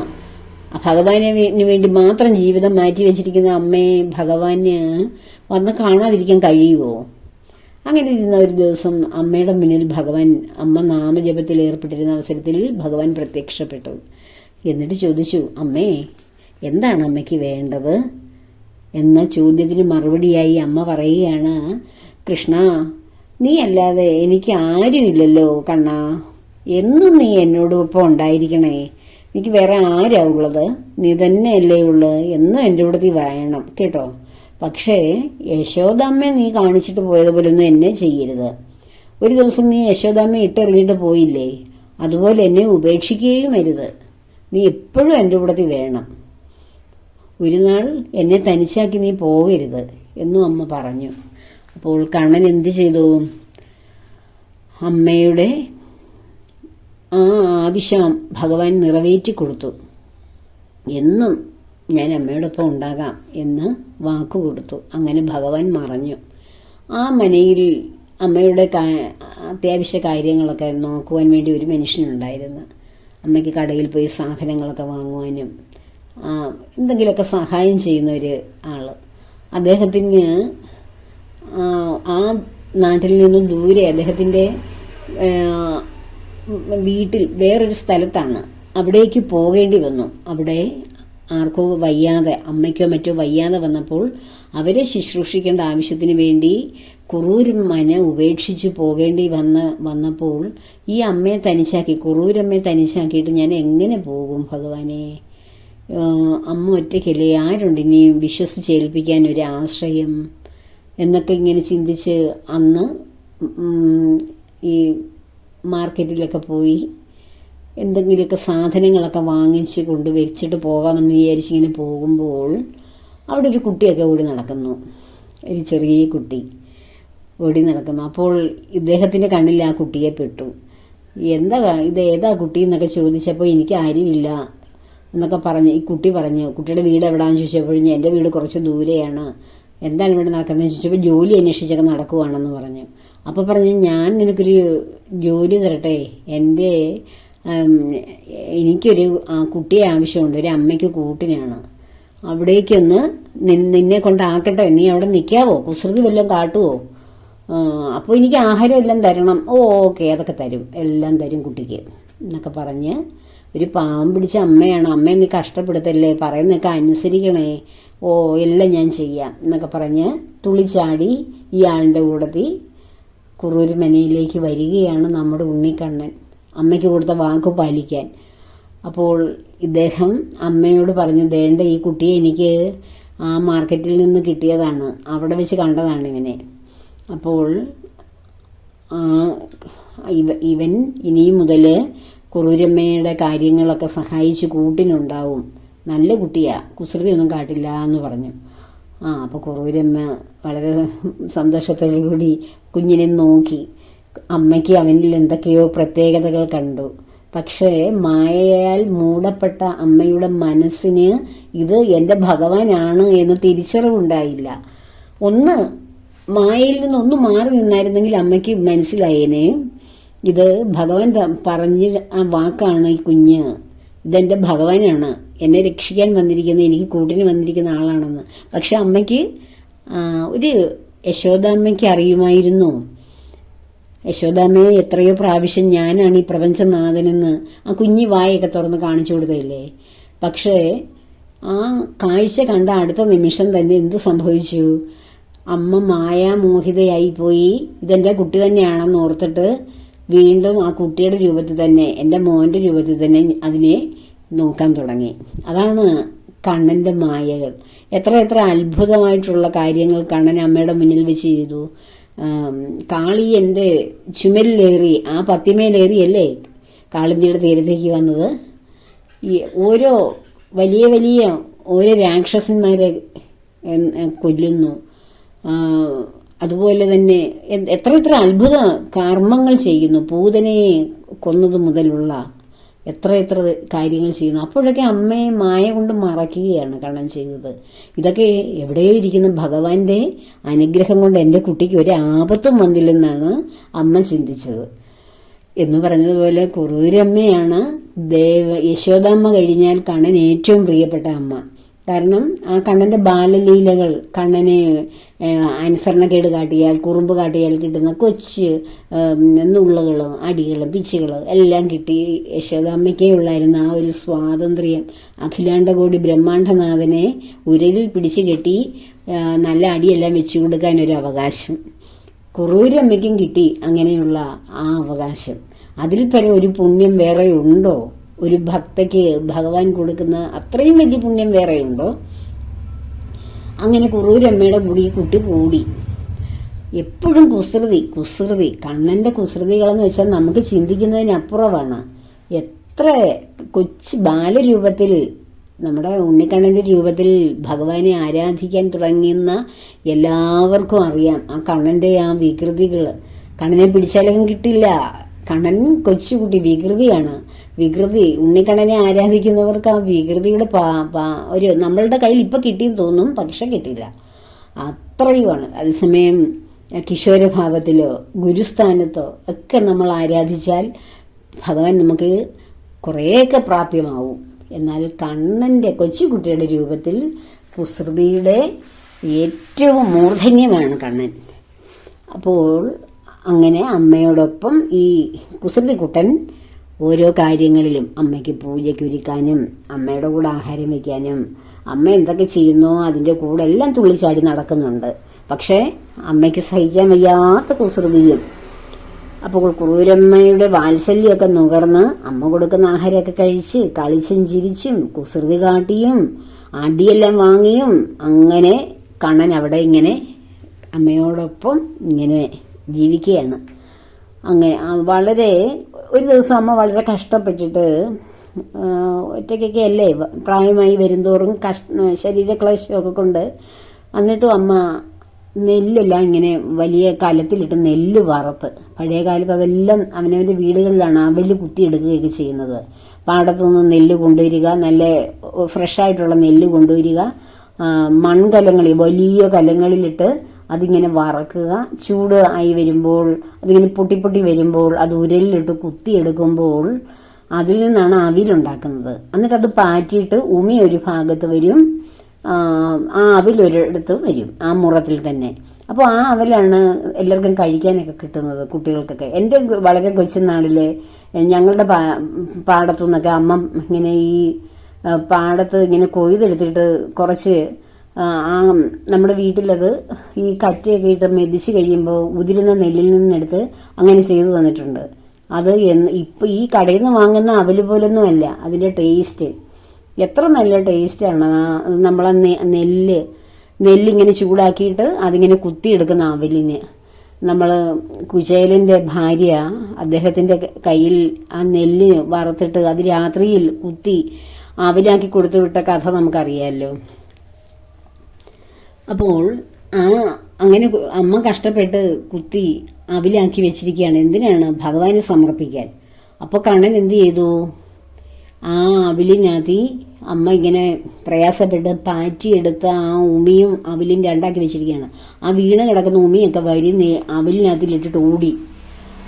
Speaker 1: ഭഗവാന് വേണ്ടി മാത്രം ജീവിതം മാറ്റി വെച്ചിരിക്കുന്ന അമ്മയെ ഭഗവാന് വന്ന് കാണാതിരിക്കാൻ കഴിയുമോ? അങ്ങനെ ഇരുന്ന ഒരു ദിവസം അമ്മയുടെ മുന്നിൽ ഭഗവാൻ, അമ്മ നാമജപത്തിൽ ഏർപ്പെട്ടിരുന്ന അവസരത്തിൽ ഭഗവാൻ പ്രത്യക്ഷപ്പെട്ടു. എന്നിട്ട് ചോദിച്ചു, അമ്മേ എന്താണ് അമ്മയ്ക്ക് വേണ്ടത് എന്ന ചോദ്യത്തിന് മറുപടിയായി അമ്മ പറയുകയാണ്, കൃഷ്ണ, നീ അല്ലാതെ എനിക്ക് ആരുമില്ലല്ലോ കണ്ണാ. എന്നും നീ എന്നോടൊപ്പം ഉണ്ടായിരിക്കണേ. എനിക്ക് വേറെ ആരാ ഉള്ളത്? നീ തന്നെയല്ലേ ഉള്ളത്. എന്നും എൻ്റെ കൂടെ വേണം കേട്ടോ. പക്ഷേ യശോദാമ്മയെ നീ കാണിച്ചിട്ട് പോയതുപോലൊന്നും എന്നെ ചെയ്യരുത്. ഒരു ദിവസം നീ യശോദാമ്മയെ ഇട്ടെറിഞ്ഞിട്ട് പോയില്ലേ, അതുപോലെ എന്നെ ഉപേക്ഷിക്കുകയും അരുത്. നീ എപ്പോഴും എൻ്റെ കൂടെ വേണം. ഒരു നാൾ എന്നെ തനിച്ചാക്കി നീ പോകരുത് എന്നും അമ്മ പറഞ്ഞു. അപ്പോൾ കണ്ണൻ എന്ത് ചെയ്തു? അമ്മയുടെ ആ ആവശ്യം ഭഗവാൻ നിറവേറ്റി കൊടുത്തു. എന്നും ഞാൻ അമ്മയോടൊപ്പം ഉണ്ടാകാം എന്ന് വാക്കു കൊടുത്തു. അങ്ങനെ ഭഗവാൻ മറഞ്ഞു. ആ മനയിൽ അമ്മയുടെ അത്യാവശ്യ കാര്യങ്ങളൊക്കെ നോക്കുവാൻ വേണ്ടി ഒരു മനുഷ്യനുണ്ടായിരുന്നു. അമ്മയ്ക്ക് കടയിൽ പോയി സാധനങ്ങളൊക്കെ വാങ്ങുവാനും എന്തെങ്കിലുമൊക്കെ സഹായം ചെയ്യുന്ന ഒരു ആൾ. അദ്ദേഹത്തിന് ആ നാട്ടിൽ നിന്നും ദൂരെ അദ്ദേഹത്തിൻ്റെ വീട്ടിൽ വേറൊരു സ്ഥലത്താണ്. അവിടേക്ക് പോകേണ്ടി വന്നു. അവിടെ ആർക്കോ വയ്യാതെ, അമ്മയ്ക്കോ മറ്റോ വയ്യാതെ വന്നപ്പോൾ അവരെ ശുശ്രൂഷിക്കേണ്ട ആവശ്യത്തിന് വേണ്ടി കുറൂരമ്മ ഉപേക്ഷിച്ച് പോകേണ്ടി വന്നപ്പോൾ ഈ അമ്മയെ തനിച്ചാക്കി, കുറൂരമ്മയെ തനിച്ചാക്കിയിട്ട് ഞാൻ എങ്ങനെ പോകും ഭഗവാനെ? അമ്മ ഒറ്റയ്ക്കല്ലേ, ആരുണ്ട് ഇനി വിശ്വസിച്ചേൽപ്പിക്കാൻ ഒരു ആശ്രയം എന്നൊക്കെ ഇങ്ങനെ ചിന്തിച്ച് അന്ന് ഈ മാർക്കറ്റിലൊക്കെ പോയി എന്തെങ്കിലുമൊക്കെ സാധനങ്ങളൊക്കെ വാങ്ങിച്ച് കൊണ്ട് വെച്ചിട്ട് പോകാമെന്ന് വിചാരിച്ചിങ്ങനെ പോകുമ്പോൾ അവിടെ ഒരു കുട്ടിയൊക്കെ ഓടി നടക്കുന്നു. ഒരു ചെറിയ കുട്ടി ഓടി നടക്കുന്നു. അപ്പോൾ ഇദ്ദേഹത്തിൻ്റെ കണ്ണിൽ ആ കുട്ടിയെ പെട്ടു. ഇത് ഏതാ കുട്ടി എന്നൊക്കെ ചോദിച്ചപ്പോൾ എനിക്ക് ആരുമില്ല എന്നൊക്കെ പറഞ്ഞ് ഈ കുട്ടി പറഞ്ഞു. കുട്ടിയുടെ വീട് എവിടെയാണെന്ന് ചോദിച്ചപ്പോഴും എൻ്റെ വീട് കുറച്ച് ദൂരെയാണ്. എന്താണ് ഇവിടെ നടക്കുന്നതെന്ന് ചോദിച്ചപ്പോൾ ജോലി അന്വേഷിച്ചൊക്കെ നടക്കുവാണെന്ന് പറഞ്ഞു. അപ്പോൾ പറഞ്ഞു, ഞാൻ നിനക്കൊരു ജോലി തരട്ടെ, എനിക്കൊരു കുട്ടിയെ ആവശ്യമുണ്ട്, ഒരു അമ്മയ്ക്ക് കൂട്ടിനാണ്. അവിടേക്കൊന്ന് നിന്നെ കൊണ്ടാക്കട്ടെ, നീ അവിടെ നിൽക്കാവോ? കുസൃതി വല്ലതും കാട്ടുവോ? അപ്പോൾ എനിക്ക് ആഹാരം എല്ലാം തരണം. ഓക്കെ, അതൊക്കെ തരും, എല്ലാം തരും കുട്ടിക്ക് എന്നൊക്കെ പറഞ്ഞ്, ഒരു പാവം പിടിച്ച അമ്മയാണ്, അമ്മയെ നീ കഷ്ടപ്പെടുത്തല്ലേ, പറയുന്നതൊക്കെ അനുസരിക്കണേ, എല്ലാം ഞാൻ ചെയ്യാം എന്നൊക്കെ പറഞ്ഞ് തുള്ളിച്ചാടി ഇയാളുടെ കൂടത്തി കുറൂര് മനയിലേക്ക് വരികയാണ് നമ്മുടെ ഉണ്ണിക്കണ്ണൻ, അമ്മയ്ക്ക് കൊടുത്ത വാക്ക് പാലിക്കാൻ. അപ്പോൾ ഇദ്ദേഹം അമ്മയോട് പറഞ്ഞു, ദേണ്ട ഈ കുട്ടിയെ എനിക്ക് ആ മാർക്കറ്റിൽ നിന്ന് കിട്ടിയതാണ്, അവിടെ വെച്ച് കണ്ടതാണ് ഇവനെ. അപ്പോൾ ഇവൻ ഇനി മുതൽ കുറൂരമ്മയുടെ കാര്യങ്ങളൊക്കെ സഹായിച്ച് കൂട്ടിനുണ്ടാവും നല്ല കുട്ടിയാ, കുസൃതിയൊന്നും കാട്ടില്ല എന്ന് പറഞ്ഞു. അപ്പോൾ കുറൂരമ്മ വളരെ സന്തോഷത്തോടുകൂടി കുഞ്ഞിനെ നോക്കി. അമ്മയ്ക്ക് അവനിൽ എന്തൊക്കെയോ പ്രത്യേകതകൾ കണ്ടു. പക്ഷേ മായയാൽ മൂടപ്പെട്ട അമ്മയുടെ മനസ്സിന് ഇത് എൻ്റെ ഭഗവാനാണ് എന്ന് തിരിച്ചറിവുണ്ടായില്ല. മായയിൽ നിന്നൊന്ന് മാറി നിന്നായിരുന്നെങ്കിൽ അമ്മയ്ക്ക് മനസ്സിലായേനെ ഇത് ഭഗവാൻ പറഞ്ഞ ആ വാക്കാണ്, ഈ കുഞ്ഞ് ഇതെൻ്റെ ഭഗവാനാണ്, എന്നെ രക്ഷിക്കാൻ വന്നിരിക്കുന്ന, എനിക്ക് കൂട്ടിന് വന്നിരിക്കുന്ന ആളാണെന്ന്. പക്ഷെ അമ്മയ്ക്ക് ഒരു യശോദാമ്മയ്ക്ക് അറിയുമായിരുന്നു. യശോദാമ്മയെ എത്രയോ പ്രാവശ്യം ഞാനാണ് ഈ പ്രപഞ്ചനാഥനെന്ന് ആ കുഞ്ഞി വായൊക്കെ തുറന്ന് കാണിച്ചു കൊടുത്തതല്ലേ. പക്ഷേ ആ കാഴ്ച കണ്ട അടുത്ത നിമിഷം തന്നെ എന്ത് സംഭവിച്ചു? അമ്മ മായാമോഹിതയായി പോയി. ഇതെൻ്റെ കുട്ടി തന്നെയാണെന്ന് ഓർത്തിട്ട് വീണ്ടും ആ കുട്ടിയുടെ രൂപത്തിൽ തന്നെ, എൻ്റെ മോൻ്റെ രൂപത്തിൽ തന്നെ അതിനെ നോക്കാൻ തുടങ്ങി. അതാണ് കണ്ണൻ്റെ മായകൾ. എത്ര അത്ഭുതമായിട്ടുള്ള കാര്യങ്ങൾ കണ്ണൻ അമ്മയുടെ മുന്നിൽ വെച്ച് ചെയ്തു. കാളി എൻ്റെ ചുമലിലേറി, ആ പത്തിമേലേറിയല്ലേ കാളിന്തിയുടെ തീരത്തേക്ക് വന്നത്. ഈ ഓരോ വലിയ ഓരോ രാക്ഷസന്മാരെ കൊല്ലുന്നു. അതുപോലെ തന്നെ എത്ര അത്ഭുത കർമ്മങ്ങൾ ചെയ്യുന്നു. പൂതനെ കൊന്നത് മുതലുള്ള എത്ര കാര്യങ്ങൾ ചെയ്യുന്നു. അപ്പോഴൊക്കെ അമ്മയെ മായ കൊണ്ട് മറക്കുകയാണ് കണ്ണൻ ചെയ്തത്. ഇതൊക്കെ എവിടെയോ ഇരിക്കുന്ന ഭഗവാന്റെ അനുഗ്രഹം കൊണ്ട് എൻ്റെ കുട്ടിക്ക് ഒരു ആപത്തും വന്നില്ലെന്നാണ് അമ്മ ചിന്തിച്ചത്. എന്ന് പറഞ്ഞതുപോലെ കുറൂരമ്മയാണ് യശോദാമ്മ കഴിഞ്ഞാൽ കണ്ണൻ ഏറ്റവും പ്രിയപ്പെട്ട അമ്മ. കാരണം ആ കണ്ണൻ്റെ ബാലലീലകൾ, കണ്ണനെ അനുസരണക്കേട് കാട്ടിയാൽ, കുറുമ്പ് കാട്ടിയാൽ കിട്ടുന്ന കൊച്ച് നുള്ളുകളും അടികളും പിച്ചുകളും എല്ലാം കിട്ടി. യശോദാമ്മയ്ക്കേ ഉള്ളായിരുന്ന ആ ഒരു സ്വാതന്ത്ര്യം, അഖിലാണ്ടകോടി ബ്രഹ്മാണ്ഡനാഥനെ ഉരലിൽ പിടിച്ചു കെട്ടി നല്ല അടിയെല്ലാം വെച്ചു കൊടുക്കാനൊരു അവകാശം കുറൂരമ്മയ്ക്കും കിട്ടി. അങ്ങനെയുള്ള ആ അവകാശം, അതിൽ പരം ഒരു പുണ്യം വേറെ ഉണ്ടോ? ഒരു ഭക്തയ്ക്ക് ഭഗവാൻ കൊടുക്കുന്ന അത്രയും വലിയ പുണ്യം വേറെ ഉണ്ടോ? അങ്ങനെ കുറൂരമ്മയുടെ കൂടി കുട്ടി കൂടി. എപ്പോഴും കുസൃതി. കണ്ണൻ്റെ കുസൃതികളെന്ന് വെച്ചാൽ നമുക്ക് ചിന്തിക്കുന്നതിനപ്പുറമാണ്. എത്ര കൊച്ചു ബാലരൂപത്തിൽ, നമ്മുടെ ഉണ്ണിക്കണ്ണൻ്റെ രൂപത്തിൽ ഭഗവാനെ ആരാധിക്കാൻ തുടങ്ങുന്ന എല്ലാവർക്കും അറിയാം ആ കണ്ണൻ്റെ ആ വികൃതികൾ. കണ്ണനെ പിടിച്ചാലും കിട്ടില്ല. കണ്ണൻ കൊച്ചുകുട്ടി വികൃതിയാണ്. ഉണ്ണിക്കണ്ണനെ ആരാധിക്കുന്നവർക്ക് ആ വികൃതിയുടെ ഒരു നമ്മളുടെ കയ്യിൽ ഇപ്പം കിട്ടിയെന്ന് തോന്നും, പക്ഷെ കിട്ടില്ല, അത്രയുമാണ്. അതേസമയം കിശോരഭാവത്തിലോ ഗുരുസ്ഥാനത്തോ ഒക്കെ നമ്മൾ ആരാധിച്ചാൽ ഭഗവാൻ നമുക്ക് കുറേയൊക്കെ പ്രാപ്യമാവും. എന്നാൽ കണ്ണൻ്റെ കൊച്ചുകുട്ടിയുടെ രൂപത്തിൽ കുസൃതിയുടെ ഏറ്റവും മൂർധന്യമാണ് കണ്ണൻ. അപ്പോൾ അങ്ങനെ അമ്മയോടൊപ്പം ഈ കുസൃതിക്കുട്ടൻ ഓരോ കാര്യങ്ങളിലും അമ്മയ്ക്ക് പൂജയ്ക്കൊരുക്കാനും അമ്മയുടെ കൂടെ ആഹാരം വയ്ക്കാനും അമ്മ എന്തൊക്കെ ചെയ്യുന്നോ അതിൻ്റെ കൂടെ എല്ലാം തുള്ളിച്ചാടി നടക്കുന്നുണ്ട്. പക്ഷേ അമ്മയ്ക്ക് സഹിക്കാൻ വയ്യാത്ത കുസൃതിയും. അപ്പോൾ കുറൂരമ്മയുടെ വാത്സല്യമൊക്കെ നുകർന്ന് അമ്മ കൊടുക്കുന്ന ആഹാരമൊക്കെ കഴിച്ച് കളിച്ചും ചിരിച്ചും കുസൃതി കാട്ടിയും അടിയെല്ലാം വാങ്ങിയും അങ്ങനെ കണ്ണൻ അവിടെ ഇങ്ങനെ അമ്മയോടൊപ്പം ഇങ്ങനെ ജീവിക്കുകയാണ്. അങ്ങനെ ഒരു ദിവസം അമ്മ വളരെ കഷ്ടപ്പെട്ടിട്ട്, ഒറ്റയ്ക്കൊക്കെ അല്ലേ, പ്രായമായി വരുന്തോറും ശരീരക്ലേശമൊക്കെ കൊണ്ട്, എന്നിട്ടും അമ്മ നെല്ലെല്ലാം ഇങ്ങനെ വലിയ കലത്തിലിട്ട് നെല്ല് വറുത്ത്, പഴയ കാലത്ത് അതെല്ലാം അവനവൻ്റെ വീടുകളിലാണ് അവല് കുത്തിയെടുക്കുകയൊക്കെ ചെയ്യുന്നത്. പാടത്തുനിന്ന് നെല്ല് കൊണ്ടുവരിക, നല്ല ഫ്രഷായിട്ടുള്ള നെല്ല് കൊണ്ടുവരിക, മൺകലങ്ങളിൽ, വലിയ കലങ്ങളിലിട്ട് അതിങ്ങനെ വറക്കുക. ചൂട് ആയി വരുമ്പോൾ അതിങ്ങനെ പൊട്ടി വരുമ്പോൾ അത് ഉരലിലിട്ട് കുത്തിയെടുക്കുമ്പോൾ അതിൽ നിന്നാണ് അവിലുണ്ടാക്കുന്നത്. എന്നിട്ട് അത് പാറ്റിയിട്ട് ഉമി ഒരു ഭാഗത്ത് വരും, ആ അവിലൊരിടത്ത് വരും, ആ മുറത്തിൽ തന്നെ. അപ്പോൾ ആ അവലാണ് എല്ലാവർക്കും കഴിക്കാനൊക്കെ കിട്ടുന്നത്, കുട്ടികൾക്കൊക്കെ. എൻ്റെ വളരെ കൊച്ചുനാളിൽ ഞങ്ങളുടെ പാടത്തു നിന്നൊക്കെ അമ്മ ഇങ്ങനെ ഈ പാടത്ത് ഇങ്ങനെ കൊയ്തെടുത്തിട്ട് കുറച്ച് നമ്മുടെ വീട്ടിലത് ഈ കറ്റയൊക്കെ ഇട്ട് മെതിച്ച് കഴിയുമ്പോൾ ഉതിരുന്ന നെല്ലിൽ നിന്നെടുത്ത് അങ്ങനെ ചെയ്തു തന്നിട്ടുണ്ട്. അത് ഇപ്പം ഈ കടയിൽ നിന്ന് വാങ്ങുന്ന അവല് പോലൊന്നും അല്ല അതിൻ്റെ ടേസ്റ്റ്. എത്ര നല്ല ടേസ്റ്റാണ്. നമ്മളെ നെല്ലിങ്ങനെ ചൂടാക്കിയിട്ട് അതിങ്ങനെ കുത്തിയെടുക്കുന്ന അവലിന്. നമ്മൾ കുചേലൻ്റെ ഭാര്യ അദ്ദേഹത്തിൻ്റെ കയ്യിൽ ആ നെല്ല് വറുത്തിട്ട് അത് രാത്രിയിൽ കുത്തി അവിലാക്കി കൊടുത്തു വിട്ട കഥ നമുക്കറിയാമല്ലോ. അപ്പോൾ അങ്ങനെ അമ്മ കഷ്ടപ്പെട്ട് കുത്തി അവിലാക്കി വെച്ചിരിക്കുകയാണ്. എന്തിനാണ്? ഭഗവാന് സമർപ്പിക്കാൻ. അപ്പോൾ കണ്ണൻ എന്ത് ചെയ്തു? ആ അവിലിനകത്ത് അമ്മ ഇങ്ങനെ പ്രയാസപ്പെട്ട് പാറ്റിയെടുത്ത ആ ഉമിയും അവിലും രണ്ടാക്കി വെച്ചിരിക്കുകയാണ്. ആ വീണ് കിടക്കുന്ന ഉമിയൊക്കെ അവിലിനകത്തിലിട്ടിട്ട് ഓടി.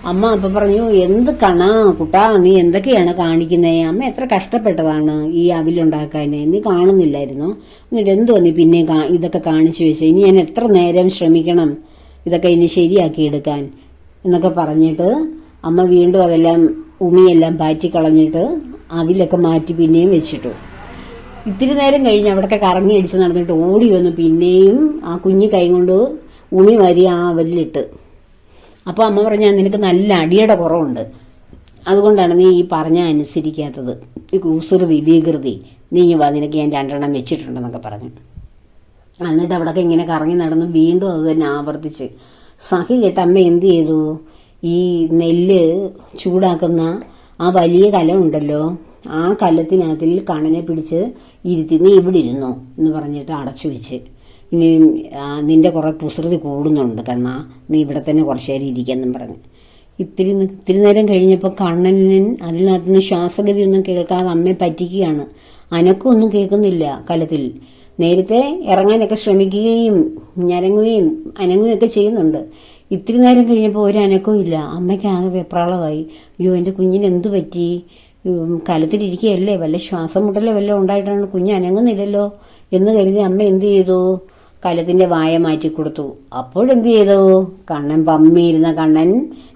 Speaker 1: അമ്മ അപ്പം പറഞ്ഞു, എന്ത് കണാ കുട്ടാ, നീ എന്തൊക്കെയാണ് കാണിക്കുന്നത്? അമ്മ എത്ര കഷ്ടപ്പെട്ടതാണ് ഈ അവിലുണ്ടാക്കാൻ, നീ കാണുന്നില്ലായിരുന്നോ? എന്നിട്ട് എന്തോ നീ പിന്നെ ഇതൊക്കെ കാണിച്ചു വെച്ചേ, ഇനി ഞാൻ എത്ര നേരം ശ്രമിക്കണം ഇതൊക്കെ ഇനി ശരിയാക്കിയെടുക്കാൻ എന്നൊക്കെ പറഞ്ഞിട്ട് അമ്മ വീണ്ടും അതെല്ലാം ഉമിയെല്ലാം പാറ്റി കളഞ്ഞിട്ട് അവിലൊക്കെ മാറ്റി പിന്നെയും വെച്ചിട്ടു. ഇത്തിരി നേരം കഴിഞ്ഞ് അവിടെയൊക്കെ കറങ്ങി അടിച്ച് നടന്നിട്ട് ഓടി വന്നു പിന്നെയും ആ കുഞ്ഞു കൈ കൊണ്ട് ഉമി വാരി ആ അവലിലിട്ട്. അപ്പോൾ അമ്മ പറഞ്ഞാൽ നിനക്ക് നല്ല അടിയുടെ കുറവുണ്ട്, അതുകൊണ്ടാണ് നീ ഈ പറഞ്ഞ അനുസരിക്കാത്തത്, ഈ കുസൃതി വികൃതി, നീ വാ, നിനക്ക് ഞാൻ 2 എണ്ണം വെച്ചിട്ടുണ്ടെന്നൊക്കെ പറഞ്ഞു. എന്നിട്ട് അവിടെയൊക്കെ ഇങ്ങനെ കറങ്ങി നടന്ന് വീണ്ടും അത് തന്നെ ആവർത്തിച്ച്. സഹി കേട്ട് അമ്മ എന്ത് ചെയ്തു? ഈ നെല്ല് ചൂടാക്കുന്ന ആ വലിയ കലമുണ്ടല്ലോ, ആ കലത്തിനകത്തിൽ കണ്ണനെ പിടിച്ച് ഇരുത്തി, നീ ഇവിടെ ഇരുന്നോ എന്ന് പറഞ്ഞിട്ട് അടച്ചു വെച്ച്. ഇനി നിന്റെ കുറെ കുസൃതി കൂടുന്നുണ്ട് കണ്ണാ, നീ ഇവിടെ തന്നെ കുറച്ച് നേരം ഇരിക്കാന്നും പറഞ്ഞു. ഇത്തിരി നേരം കഴിഞ്ഞപ്പോൾ കണ്ണൻ അതിനകത്തുനിന്ന് ശ്വാസഗതിയൊന്നും കേൾക്കാതെ അമ്മയെ പറ്റിക്കുകയാണ്. അനക്കമൊന്നും കേൾക്കുന്നില്ല കലത്തിൽ. നേരത്തെ ഇറങ്ങാനൊക്കെ ശ്രമിക്കുകയും ഞരങ്ങുകയും അനങ്ങുകയൊക്കെ ചെയ്യുന്നുണ്ട്. ഇത്തിരി നേരം കഴിഞ്ഞപ്പോൾ ഒരു അനക്കവും ഇല്ല. അമ്മയ്ക്ക് ആകെ വെപ്രാളമായി. അയ്യോ, എൻ്റെ കുഞ്ഞിന് എന്തു പറ്റി? കലത്തിലിരിക്കുകയല്ലേ, വല്ല ശ്വാസം മുട്ടലോ വല്ലതും ഉണ്ടായിട്ടാണ്, കുഞ്ഞ് അനങ്ങുന്നില്ലല്ലോ എന്ന് കരുതി അമ്മ എന്ത് ചെയ്തു? കലത്തിൻ്റെ വായ മാറ്റി കൊടുത്തു. അപ്പോഴെന്ത് ചെയ്തു? കണ്ണൻ പമ്മിയിരുന്ന കണ്ണൻ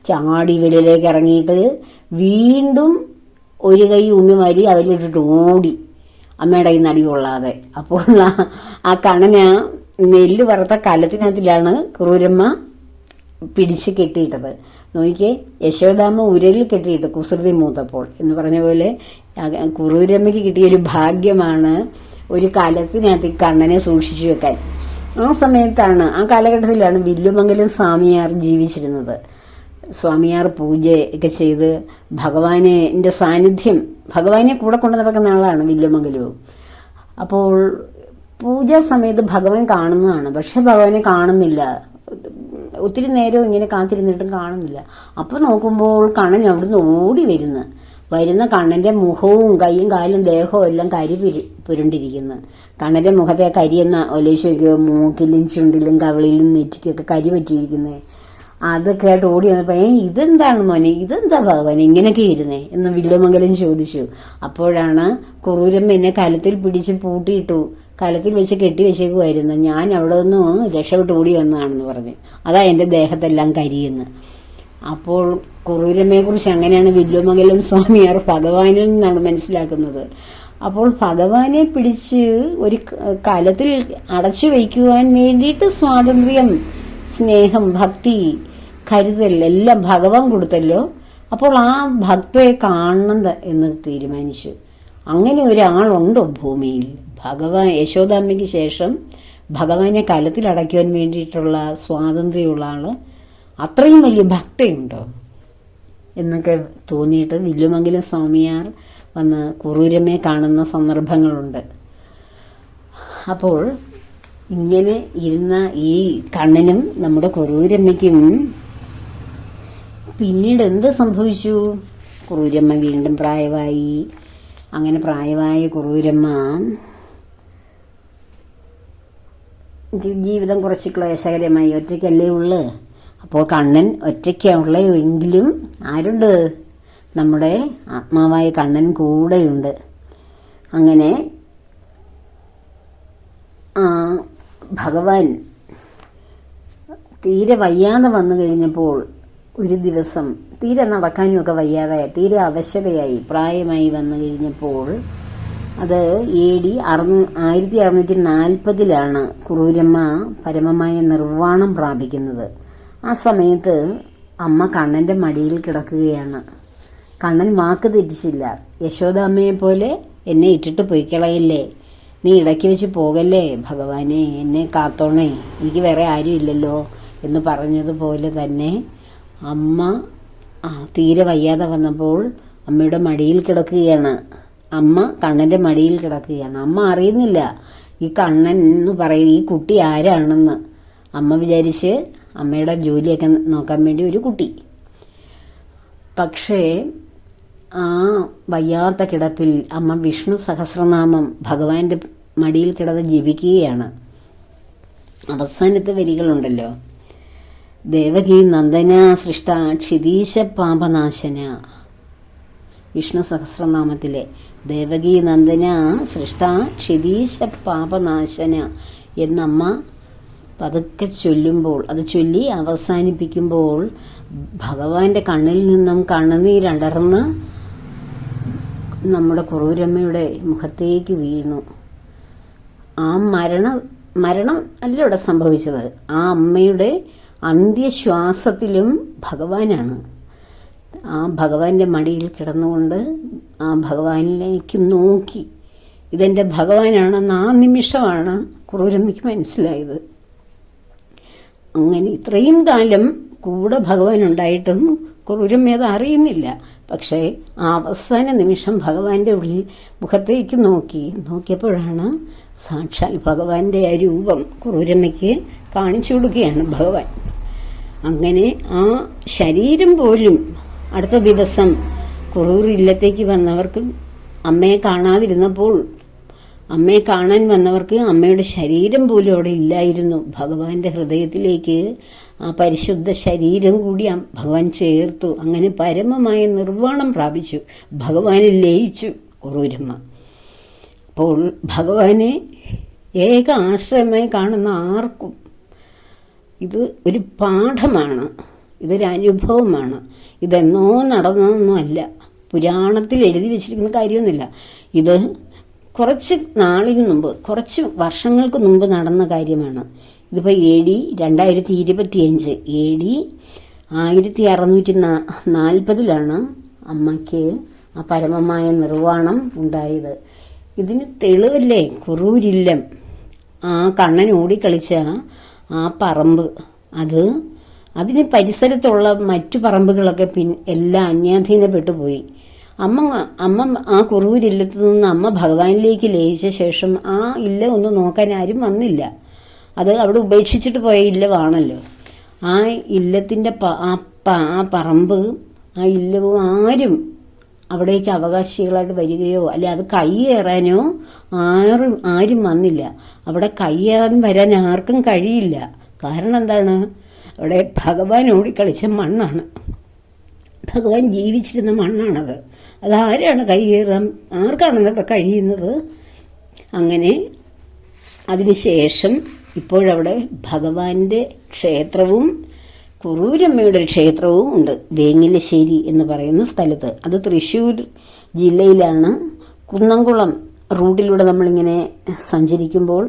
Speaker 1: ചാടി വെളിയിലേക്ക് ഇറങ്ങിയിട്ട് വീണ്ടും ഒരു കൈ ഉമ്മി മാരി അവരിലിട്ടിട്ട് ഓടി, അമ്മയുടെ ഈ നടി കൊള്ളാതെ. അപ്പോൾ ആ കണ്ണന് നെല്ല് വറുത്ത കലത്തിനകത്തിലാണ് ക്രൂരമ്മ പിടിച്ച് കെട്ടിയിട്ടത്. നോക്കിയേ, യശോദാമ്മ ഉരലിൽ കെട്ടിയിട്ട് കുസൃതി മൂത്തപ്പോൾ എന്ന് പറഞ്ഞ പോലെ ക്രൂരമ്മയ്ക്ക് കിട്ടിയൊരു ഭാഗ്യമാണ് ഒരു കലത്തിനകത്ത് കണ്ണനെ സൂക്ഷിച്ചു വെക്കാൻ. ആ സമയത്താണ്, ആ കാലഘട്ടത്തിലാണ് വില്ലുമംഗലം സ്വാമിയാർ ജീവിച്ചിരുന്നത്. സ്വാമിയാർ പൂജയൊക്കെ ചെയ്ത് ഭഗവാന്റെ സാന്നിധ്യം, ഭഗവാനെ കൂടെ കൊണ്ടു നടക്കുന്ന ആളാണ് വില്ലുമംഗലവും. അപ്പോൾ പൂജാ സമയത്ത് ഭഗവാൻ കാണുന്നതാണ്, പക്ഷെ ഭഗവാനെ കാണുന്നില്ല. ഒത്തിരി നേരം ഇങ്ങനെ കാത്തിരുന്നിട്ടും കാണുന്നില്ല. അപ്പോൾ നോക്കുമ്പോൾ കണ്ണൻ അവിടുന്ന് ഓടി വരുന്ന കണ്ണൻ്റെ മുഖവും കൈയും കാലും ദേഹവും എല്ലാം കരി പുരണ്ടിരിക്കുന്നു. കണ്ണൻ്റെ മുഖത്തെ കരിയെന്ന് ഒലേശയ്ക്കോ, മൂക്കിലും ചുണ്ടിലും കവിളിലും നെറ്റിക്കൊക്കെ കരി പറ്റിയിരിക്കുന്നത്. അതൊക്കെ ആയിട്ട് ഓടി വന്നപ്പോൾ, ഇതെന്താണ് മോനെ, ഇതെന്താ ഭഗവാൻ ഇങ്ങനെയൊക്കെ ഇരുന്നേ എന്ന് വില്ലുമംഗലം ചോദിച്ചു. അപ്പോഴാണ് ക്രൂരമ്മ എന്നെ കലത്തിൽ പിടിച്ച് പൂട്ടിയിട്ടു, കലത്തിൽ വെച്ച് കെട്ടി വെച്ചേക്കുമായിരുന്നു, ഞാൻ അവിടെ നിന്ന് രക്ഷപ്പെട്ട് ഓടി വന്നതാണെന്ന് പറഞ്ഞു. അതാ എൻ്റെ ദേഹത്തെല്ലാം കരിയെന്ന്. അപ്പോൾ ക്രൂരമ്മയെക്കുറിച്ച് അങ്ങനെയാണ് വില്ലുമംഗലം സ്വാമിയാർ ഭഗവാനിൽ നിന്നാണ് മനസ്സിലാക്കുന്നത്. അപ്പോൾ ഭഗവാനെ പിടിച്ച് ഒരു കലത്തിൽ അടച്ചു വയ്ക്കുവാൻ വേണ്ടിയിട്ട് സ്വാതന്ത്ര്യം, സ്നേഹം, ഭക്തി, കരുതൽ എല്ലാം ഭഗവാൻ കൊടുത്തല്ലോ. അപ്പോൾ ആ ഭക്തയെ കാണണം എന്ന് തീരുമാനിച്ചു. അങ്ങനെ ഒരാളുണ്ടോ ഭൂമിയിൽ? ഭഗവാൻ യശോദാമ്മയ്ക്ക് ശേഷം ഭഗവാനെ കലത്തിൽ അടയ്ക്കുവാൻ വേണ്ടിയിട്ടുള്ള സ്വാതന്ത്ര്യമുള്ള ആള്, അത്രയും വലിയ ഭക്തയുണ്ടോ എന്നൊക്കെ തോന്നിയിട്ട് വില്ലുമംഗലം സ്വാമിയാർ വന്ന് കുറൂരമ്മയെ കാണുന്ന സന്ദർഭങ്ങളുണ്ട്. അപ്പോൾ ഇങ്ങനെ ഇരുന്ന ഈ കണ്ണനും നമ്മുടെ കുറൂരമ്മയ്ക്കും പിന്നീട് എന്ത് സംഭവിച്ചു? കുറൂരമ്മ വീണ്ടും പ്രായമായി. അങ്ങനെ പ്രായമായ കുറൂരമ്മ ജീവിതം കുറച്ച് ക്ലേശകരമായി, ഒറ്റയ്ക്കല്ലേ ഉള്ളു. അപ്പോൾ കണ്ണൻ ഒറ്റയ്ക്കുള്ളേ എങ്കിലും ആരുണ്ട്? നമ്മുടെ ആത്മാവായ കണ്ണൻ കൂടെയുണ്ട്. അങ്ങനെ ഭഗവാൻ തീരെ വയ്യാതെ വന്നു കഴിഞ്ഞപ്പോൾ ഒരു ദിവസം തീരെ നടക്കാനുമൊക്കെ വയ്യാതായി, തീരെ അവശതയായി, പ്രായമായി വന്നു കഴിഞ്ഞപ്പോൾ, അത് AD 1640 കുറൂരമ്മ പരമമായ നിർവ്വാണം പ്രാപിക്കുന്നത്. ആ സമയത്ത് അമ്മ കണ്ണൻ്റെ മടിയിൽ കിടക്കുകയാണ്. കണ്ണൻ വാക്ക് തെറ്റിച്ചില്ല. യശോദാമ്മയെ പോലെ എന്നെ ഇട്ടിട്ട് പൊയ്ക്കളയല്ലേ, നീ ഇടയ്ക്ക് വെച്ച് പോകല്ലേ ഭഗവാനെ, എന്നെ കാത്തോണേ, എനിക്ക് വേറെ ആരും ഇല്ലല്ലോ എന്ന് പറഞ്ഞതുപോലെ തന്നെ അമ്മ തീരെ വയ്യാതെ വന്നപ്പോൾ അമ്മയുടെ മടിയിൽ കിടക്കുകയാണ്. അമ്മ കണ്ണൻ്റെ മടിയിൽ കിടക്കുകയാണ്. അമ്മ അറിയുന്നില്ല ഈ കണ്ണൻ എന്ന് പറയും ഈ കുട്ടി ആരാണെന്ന്. അമ്മ വിചാരിച്ച് അമ്മയുടെ ജോലിയൊക്കെ നോക്കാൻ വേണ്ടി ഒരു കുട്ടി. പക്ഷേ ആ വയ്യാത്ത കിടപ്പിൽ അമ്മ വിഷ്ണു സഹസ്രനാമം ഭഗവാന്റെ മടിയിൽ കിടന്ന് ജപിക്കുകയാണ്. അവസാനത്തെ വരികളുണ്ടല്ലോ, ദേവകി നന്ദന സൃഷ്ട ക്ഷിതീശ പാപനാശന. വിഷ്ണു സഹസ്രനാമത്തിലെ ദേവകി നന്ദന സൃഷ്ട ക്ഷിതീശ പാപനാശന എന്നമ്മ പതുക്കെ ചൊല്ലുമ്പോൾ, അത് ചൊല്ലി അവസാനിപ്പിക്കുമ്പോൾ ഭഗവാന്റെ കണ്ണിൽ നിന്നും കണ്ണുനീരടർന്ന് നമ്മുടെ കുറൂരമ്മയുടെ മുഖത്തേക്ക് വീണു. ആ മരണം അല്ല ഇവിടെ സംഭവിച്ചത്. ആ അമ്മയുടെ അന്ത്യശ്വാസത്തിലും ഭഗവാനാണ്. ആ ഭഗവാന്റെ മടിയിൽ കിടന്നുകൊണ്ട് ആ ഭഗവാനിലേക്ക് നോക്കി ഇതെൻ്റെ ഭഗവാനാണെന്ന് ആ നിമിഷമാണ് കുറൂരമ്മയ്ക്ക് മനസ്സിലായത്. അങ്ങനെ ഇത്രയും കാലം കൂടെ ഭഗവാൻ ഉണ്ടായിട്ടും കുറൂരമ്മ അത് അറിയുന്നില്ല. പക്ഷേ ആ അവസാന നിമിഷം ഭഗവാന്റെ ഉള്ളിൽ മുഖത്തേക്ക് നോക്കിയപ്പോഴാണ് സാക്ഷാൽ ഭഗവാന്റെ ആ രൂപം കുറൂരമ്മയ്ക്ക് കാണിച്ചു കൊടുക്കുകയാണ് ഭഗവാൻ. അങ്ങനെ ആ ശരീരം പോലും അടുത്ത ദിവസം കുറൂർ ഇല്ലത്തേക്ക് വന്നവർക്ക്, അമ്മയെ കാണാതിരുന്നപ്പോൾ അമ്മയെ കാണാൻ വന്നവർക്ക് അമ്മയുടെ ശരീരം പോലും അവിടെ ഇല്ലായിരുന്നു. ഭഗവാന്റെ ഹൃദയത്തിലേക്ക് ആ പരിശുദ്ധ ശരീരം കൂടി ഭഗവാൻ ചേർത്തു. അങ്ങനെ പരമമായ നിർവ്വാണം പ്രാപിച്ചു, ഭഗവാനിൽ ലയിച്ചു കുറൂരമ്മ. അപ്പോൾ ഭഗവാനെ ഏക ആശ്രയമായി കാണുന്ന ആർക്കും ഇത് ഒരു പാഠമാണ്, ഇതൊരു അനുഭവമാണ്. ഇതെന്നോ നടന്നതൊന്നുമല്ല, പുരാണത്തിൽ എഴുതി വെച്ചിരിക്കുന്ന കാര്യമൊന്നുമില്ല. ഇത് കുറച്ച് നാളിന് മുമ്പ്, കുറച്ച് വർഷങ്ങൾക്ക് മുമ്പ് നടന്ന കാര്യമാണ്. ഇതിപ്പോൾ AD 2025 AD 1640 അമ്മയ്ക്ക് ആ പരമമായ നിർവ്വാണം ഉണ്ടായത്. ഇതിന് തെളിവല്ലേ കുറൂരില്ലം, ആ കണ്ണൻ ഓടിക്കളിച്ച ആ പറമ്പ്. അതിന് പരിസരത്തുള്ള മറ്റു പറമ്പുകളൊക്കെ എല്ലാം അന്യാധീനപ്പെട്ടു പോയി. അമ്മ ആ കുറൂരില്ലത്ത് നിന്ന് അമ്മ ഭഗവാനിലേക്ക് ലയിച്ച ശേഷം ആ ഇല്ല ഒന്ന് നോക്കാൻ ആരും വന്നില്ല. അത് അവിടെ ഉപേക്ഷിച്ചിട്ട് പോയ ഇല്ലമാണല്ലോ. ആ ഇല്ലത്തിൻ്റെ ആ പറമ്പ്, ആ ഇല്ലവും ആരും അവിടേക്ക് അവകാശികളായിട്ട് വരികയോ അല്ലെ അത് കൈയേറാനോ ആരും വന്നില്ല. അവിടെ കൈയേറാൻ വരാൻ ആർക്കും കഴിയില്ല. കാരണം എന്താണ്? അവിടെ ഭഗവാൻ ഓടിക്കളിച്ച മണ്ണാണ്, ഭഗവാൻ ജീവിച്ചിരുന്ന മണ്ണാണത്. അതാരാണ് കൈയേറാൻ, ആർക്കാണ് അവിടെ കഴിയുന്നത്? അങ്ങനെ അതിനുശേഷം ഇപ്പോഴവിടെ ഭഗവാന്റെ ക്ഷേത്രവും കുറൂരമ്മയുടെ ക്ഷേത്രവും ഉണ്ട്, വേങ്ങിലശ്ശേരി എന്ന് പറയുന്ന സ്ഥലത്ത്. അത് തൃശ്ശൂർ ജില്ലയിലാണ്. കുന്നംകുളം റൂട്ടിലൂടെ നമ്മളിങ്ങനെ സഞ്ചരിക്കുമ്പോൾ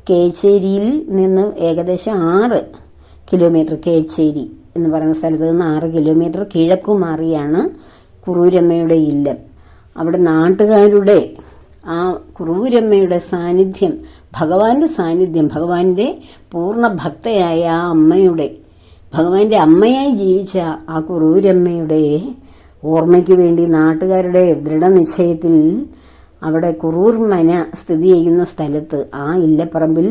Speaker 1: കേച്ചേരിയിൽ നിന്ന് ഏകദേശം 6 കിലോമീറ്റർ, കേച്ചേരി എന്ന് പറയുന്ന സ്ഥലത്ത് നിന്ന് 6 കിലോമീറ്റർ കിഴക്കു മാറിയാണ് കുറൂരമ്മയുടെ ഇല്ലം. അവിടെ നാട്ടുകാരുടെ ആ കുറൂരമ്മയുടെ സാന്നിധ്യം, ഭഗവാന്റെ സാന്നിധ്യം, ഭഗവാന്റെ പൂർണ്ണ ഭക്തയായ ആ അമ്മയുടെ, ഭഗവാന്റെ അമ്മയായി ജീവിച്ച ആ കുറൂരമ്മയുടെ ഓർമ്മയ്ക്ക് വേണ്ടി നാട്ടുകാരുടെ ദൃഢനിശ്ചയത്തിൽ അവിടെ കുറൂർ മന സ്ഥിതി ചെയ്യുന്ന സ്ഥലത്ത് ആ ഇല്ലപ്പറമ്പിൽ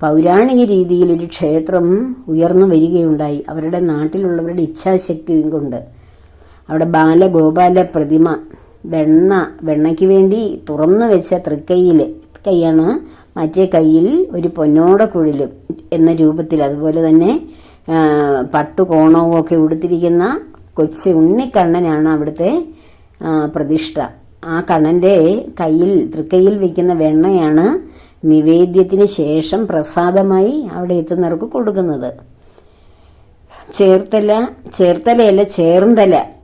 Speaker 1: പൗരാണിക രീതിയിൽ ഒരു ക്ഷേത്രം ഉയർന്നു വരികയുണ്ടായി. അവരുടെ നാട്ടിലുള്ളവരുടെ ഇച്ഛാശക്തിയും കൊണ്ട് അവിടെ ബാലഗോപാല പ്രതിമ, വെണ്ണയ്ക്ക് വേണ്ടി തുറന്നു വെച്ച കൈയാണ്, മറ്റേ കൈയിൽ ഒരു പൊന്നോട കുഴലും എന്ന രൂപത്തിൽ, അതുപോലെ തന്നെ പട്ടുകോണവും ഒക്കെ ഉടുത്തിരിക്കുന്ന കൊച്ചു ഉണ്ണിക്കണ്ണനാണ് അവിടുത്തെ പ്രതിഷ്ഠ. ആ കണ്ണൻ്റെ തൃക്കൈയിൽ വയ്ക്കുന്ന വെണ്ണയാണ് നിവേദ്യത്തിന് ശേഷം പ്രസാദമായി അവിടെ എത്തുന്നവർക്ക് കൊടുക്കുന്നത്. ചേർത്തല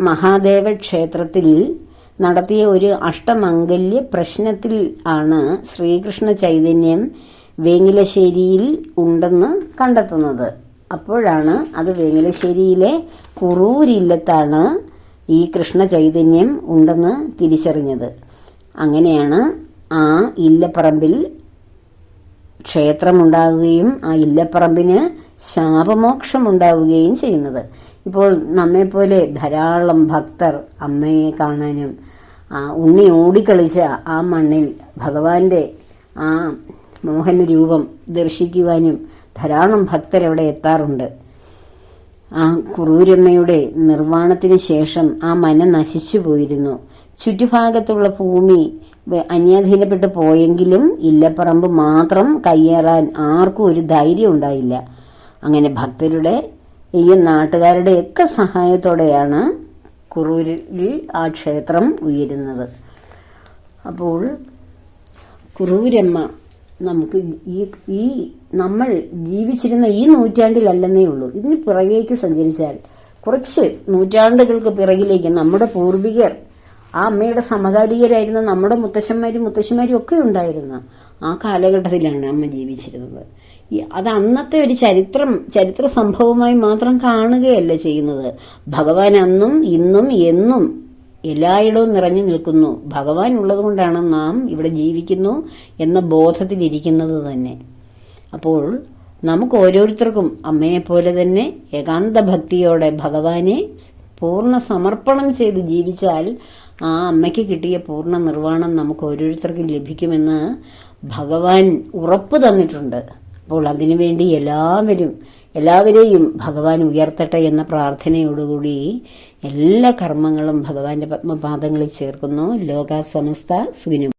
Speaker 1: മഹാദേവ ക്ഷേത്രത്തിൽ നടത്തിയ ഒരു അഷ്ടമംഗല്യ പ്രശ്നത്തിൽ ആണ് ശ്രീകൃഷ്ണ ചൈതന്യം വേങ്ങിലശ്ശേരിയിൽ ഉണ്ടെന്ന് കണ്ടെത്തുന്നത്. അപ്പോഴാണ് അത് വേങ്ങിലശ്ശേരിയിലെ കുറൂരില്ലത്താണ് ഈ കൃഷ്ണ ചൈതന്യം ഉണ്ടെന്ന് തിരിച്ചറിഞ്ഞത്. അങ്ങനെയാണ് ആ ഇല്ലപ്പറമ്പിൽ ക്ഷേത്രമുണ്ടാകുകയും ആ ഇല്ലപ്പറമ്പിന് ശാപമോക്ഷമുണ്ടാവുകയും ചെയ്യുന്നത്. ഇപ്പോൾ നമ്മെപ്പോലെ ധാരാളം ഭക്തർ അമ്മയെ കാണാനും ഉണ്ണി ഓടിക്കളിച്ച ആ മണ്ണിൽ ഭഗവാന്റെ ആ മോഹന രൂപം ദർശിക്കുവാനും ധാരാളം ഭക്തരവിടെ എത്താറുണ്ട്. ആ കുറൂരമ്മയുടെ നിർവ്വാണത്തിന് ശേഷം ആ മന നശിച്ചു പോയിരുന്നു. ചുറ്റുഭാഗത്തുള്ള ഭൂമി അന്യാധീനപ്പെട്ടു പോയെങ്കിലും ഇല്ലപ്പറമ്പ് മാത്രം കയ്യേറാൻ ആർക്കും ഒരു ധൈര്യം ഉണ്ടായില്ല. അങ്ങനെ ഭക്തരുടെ ഈ നാട്ടുകാരുടെയൊക്കെ സഹായത്തോടെയാണ് കുറൂരിൽ ആ ക്ഷേത്രം ഉയരുന്നത്. അപ്പോൾ കുറൂരമ്മ നമുക്ക് ഈ നമ്മൾ ജീവിച്ചിരുന്ന ഈ നൂറ്റാണ്ടിലല്ലെന്നേ ഉള്ളൂ, ഇതിന് പിറകേക്ക് സഞ്ചരിച്ചാൽ കുറച്ച് നൂറ്റാണ്ടുകൾക്ക് പിറകിലേക്ക് നമ്മുടെ പൂർവികർ, ആ അമ്മയുടെ സമകാലികരായിരുന്ന നമ്മുടെ മുത്തശ്ശന്മാരും ഒക്കെ ഉണ്ടായിരുന്ന ആ കാലഘട്ടത്തിലാണ് അമ്മ ജീവിച്ചിരുന്നത്. അത് അന്നത്തെ ഒരു ചരിത്ര സംഭവമായി മാത്രം കാണുകയല്ല ചെയ്യുന്നത്. ഭഗവാൻ അന്നും ഇന്നും എന്നും എല്ലായിടവും നിറഞ്ഞു നിൽക്കുന്നു. ഭഗവാൻ ഉള്ളത് കൊണ്ടാണ് നാം ഇവിടെ ജീവിക്കുന്നു എന്ന ബോധത്തിലിരിക്കുന്നത് തന്നെ. അപ്പോൾ നമുക്ക് ഓരോരുത്തർക്കും അമ്മയെപ്പോലെ തന്നെ ഏകാന്ത ഭക്തിയോടെ ഭഗവാനെ പൂർണ്ണ സമർപ്പണം ചെയ്ത് ജീവിച്ചാൽ ആ അമ്മയ്ക്ക് കിട്ടിയ പൂർണ്ണ നിർവ്വാണം നമുക്ക് ഓരോരുത്തർക്കും ലഭിക്കുമെന്ന് ഭഗവാൻ ഉറപ്പ് തന്നിട്ടുണ്ട്. അപ്പോൾ അതിനുവേണ്ടി എല്ലാവരെയും ഭഗവാൻ ഉയർത്തട്ടെ എന്ന പ്രാർത്ഥനയോടുകൂടി എല്ലാ കർമ്മങ്ങളും ഭഗവാന്റെ പത്മപാദങ്ങളിൽ ചേർക്കുന്നു. ലോകാ സമസ്ത സുഖിനോ.